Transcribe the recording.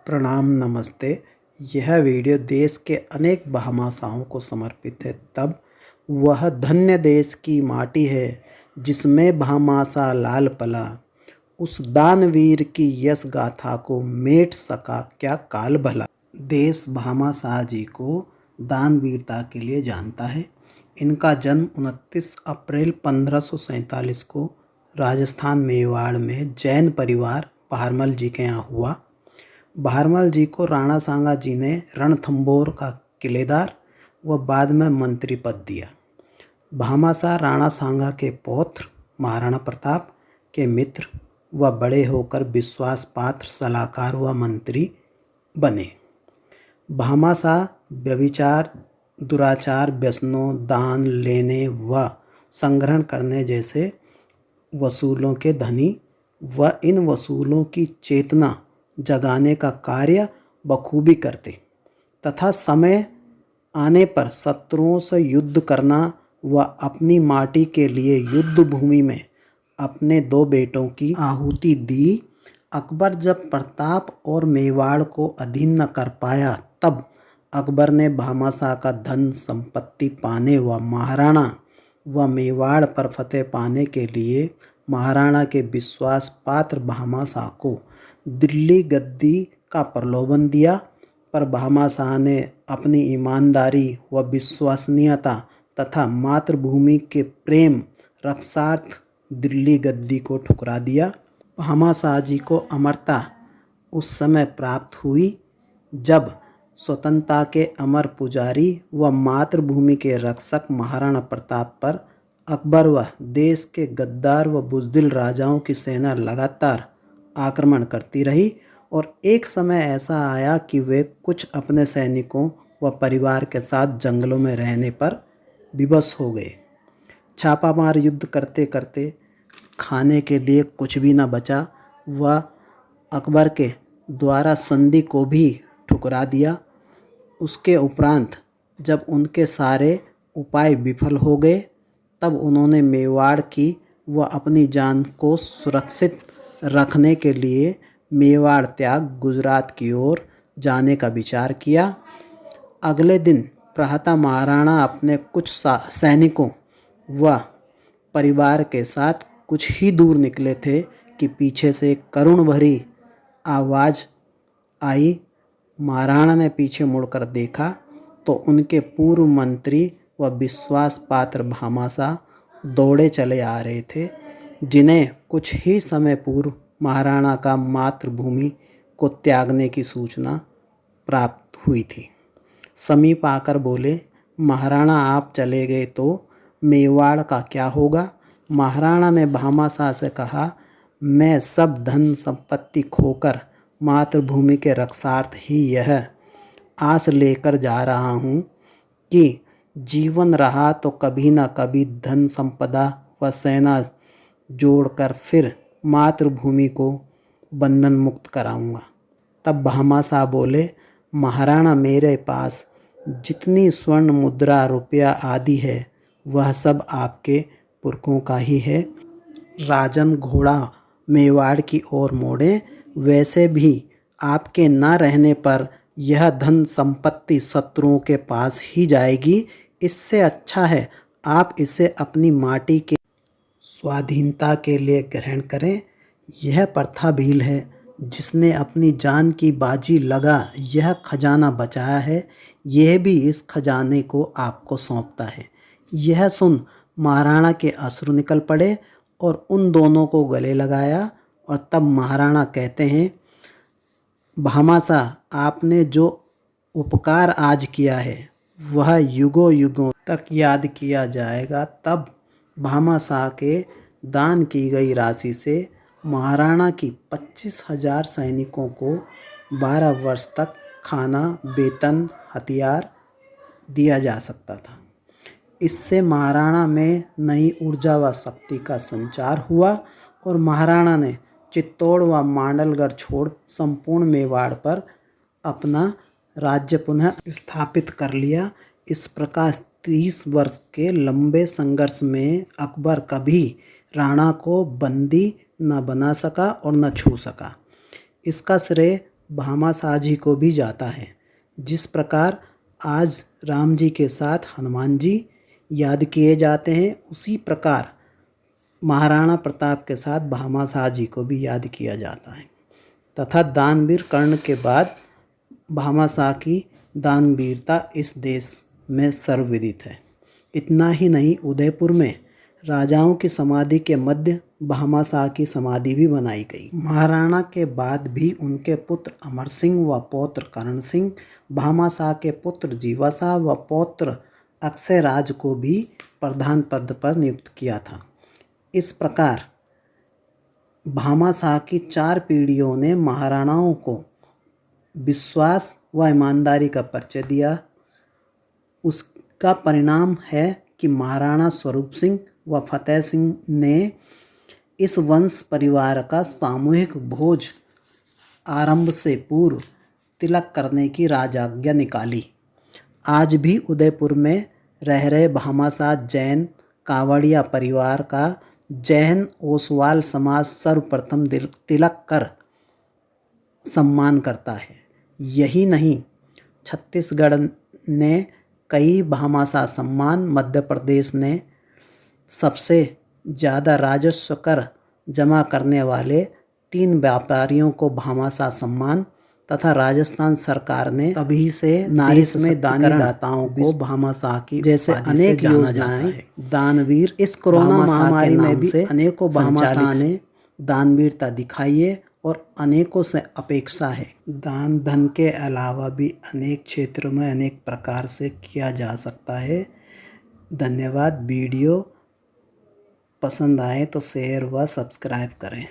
प्रणाम नमस्ते। यह वीडियो देश के अनेक भामाशाहों को समर्पित है। तब वह धन्य देश की माटी है जिसमें भामाशाह लाल पला। उस दानवीर की यश गाथा को मेट सका क्या काल भला। देश भामाशाह जी को दानवीरता के लिए जानता है। इनका जन्म 29 अप्रैल 1547 को राजस्थान मेवाड़ में जैन परिवार भारमल जी के यहाँ हुआ। भारमल जी को राणा सांगा जी ने रणथंभौर का किलेदार व बाद में मंत्री पद दिया। भामाशाह राणा सांगा के पौत्र महाराणा प्रताप के मित्र व बड़े होकर विश्वास पात्र सलाहकार व मंत्री बने। भामाशाह व्यभिचार, दुराचार, व्यसनों, दान लेने व संग्रहण करने जैसे वसूलों के धनी व इन वसूलों की चेतना जगाने का कार्य बखूबी करते तथा समय आने पर शत्रुओं से युद्ध करना व अपनी माटी के लिए युद्ध भूमि में अपने 2 बेटों की आहुति दी। अकबर जब प्रताप और मेवाड़ को अधीन न कर पाया तब अकबर ने भामाशाह का धन संपत्ति पाने व महाराणा व मेवाड़ पर फतेह पाने के लिए महाराणा के विश्वास पात्र भामाशाह को दिल्ली गद्दी का प्रलोभन दिया, पर भामाशाह ने अपनी ईमानदारी व विश्वसनीयता तथा मातृभूमि के प्रेम रक्षार्थ दिल्ली गद्दी को ठुकरा दिया। भामाशाह जी को अमरता उस समय प्राप्त हुई जब स्वतंत्रता के अमर पुजारी व मातृभूमि के रक्षक महाराणा प्रताप पर अकबर व देश के गद्दार व बुज़दिल राजाओं की सेना लगातार आक्रमण करती रही और एक समय ऐसा आया कि वे कुछ अपने सैनिकों व परिवार के साथ जंगलों में रहने पर विवश हो गए। छापामार युद्ध करते करते खाने के लिए कुछ भी न बचा व अकबर के द्वारा संधि को भी ठुकरा दिया। उसके उपरांत जब उनके सारे उपाय विफल हो गए तब उन्होंने मेवाड़ की व अपनी जान को सुरक्षित रखने के लिए मेवाड़ त्याग गुजरात की ओर जाने का विचार किया। अगले दिन प्रातः महाराणा अपने कुछ सैनिकों व परिवार के साथ कुछ ही दूर निकले थे कि पीछे से एक करुण भरी आवाज़ आई। महाराणा ने पीछे मुड़कर देखा तो उनके पूर्व मंत्री व विश्वास पात्र भामाशाह दौड़े चले आ रहे थे, जिन्हें कुछ ही समय पूर्व महाराणा का मातृभूमि को त्यागने की सूचना प्राप्त हुई थी। समीप आकर बोले, महाराणा आप चले गए तो मेवाड़ का क्या होगा। महाराणा ने भामाशाह से कहा, मैं सब धन संपत्ति खोकर मातृभूमि के रक्षार्थ ही यह आस लेकर जा रहा हूँ कि जीवन रहा तो कभी न कभी धन संपदा व सेना जोड़कर फिर मातृभूमि को बंधन मुक्त कराऊंगा। तब भामाशाह बोले, महाराणा मेरे पास जितनी स्वर्ण मुद्रा रुपया आदि है वह सब आपके पुरखों का ही है। राजन घोड़ा मेवाड़ की ओर मोड़े, वैसे भी आपके न रहने पर यह धन संपत्ति शत्रुओं के पास ही जाएगी। इससे अच्छा है आप इसे अपनी माटी के स्वाधीनता के लिए ग्रहण करें। यह प्रथा भील है जिसने अपनी जान की बाजी लगा यह खजाना बचाया है, यह भी इस खजाने को आपको सौंपता है। यह सुन महाराणा के अश्रु निकल पड़े और उन दोनों को गले लगाया। और तब महाराणा कहते हैं, भामाशाह आपने जो उपकार आज किया है वह युगों युगों तक याद किया जाएगा। तब भामाशाह के दान की गई राशि से महाराणा की 25,000 सैनिकों को 12 वर्ष तक खाना, वेतन, हथियार दिया जा सकता था। इससे महाराणा में नई ऊर्जा व शक्ति का संचार हुआ और महाराणा ने चित्तौड़ व मांडलगढ़ छोड़ संपूर्ण मेवाड़ पर अपना राज्य पुनः स्थापित कर लिया। इस प्रकार 30 वर्ष के लंबे संघर्ष में अकबर कभी राणा को बंदी न बना सका और न छू सका। इसका श्रेय भामाशाह जी को भी जाता है। जिस प्रकार आज राम जी के साथ हनुमान जी याद किए जाते हैं, उसी प्रकार महाराणा प्रताप के साथ भामाशाह जी को भी याद किया जाता है। तथा दानवीर कर्ण के बाद भामाशाह की दानवीरता इस देश में सर्वविदित है। इतना ही नहीं, उदयपुर में राजाओं की समाधि के मध्य भामाशाह की समाधि भी बनाई गई। महाराणा के बाद भी उनके पुत्र अमर सिंह व पौत्र करण सिंह, भामाशाह के पुत्र जीवाशाह व पौत्र अक्षयराज को भी प्रधान पद पर नियुक्त किया था। इस प्रकार भामाशाह की 4 पीढ़ियों ने महाराणाओं को विश्वास व ईमानदारी का परिचय दिया। उसका परिणाम है कि महाराणा स्वरूप सिंह व फतेह सिंह ने इस वंश परिवार का सामूहिक भोज आरंभ से पूर्व तिलक करने की राजाज्ञा निकाली। आज भी उदयपुर में रह रहे भामाशाह जैन कावड़िया परिवार का जैन ओसवाल समाज सर्वप्रथम तिलक कर सम्मान करता है। यही नहीं, छत्तीसगढ़ ने कई भामाशाह सम्मान, मध्य प्रदेश ने सबसे ज़्यादा राजस्व कर जमा करने वाले 3 व्यापारियों को भामाशाह सम्मान, तथा राजस्थान सरकार ने तभी से नारी में दानी दाताओं को भामाशाह की जैसे अनेक योजनाएं दानवीर। इस कोरोना महामारी में भी अनेकों भामाशाह ने दानवीरता दिखाई है और अनेकों से अपेक्षा है। दान धन के अलावा भी अनेक क्षेत्रों में अनेक प्रकार से किया जा सकता है। धन्यवाद। वीडियो पसंद आए तो शेयर व सब्सक्राइब करें।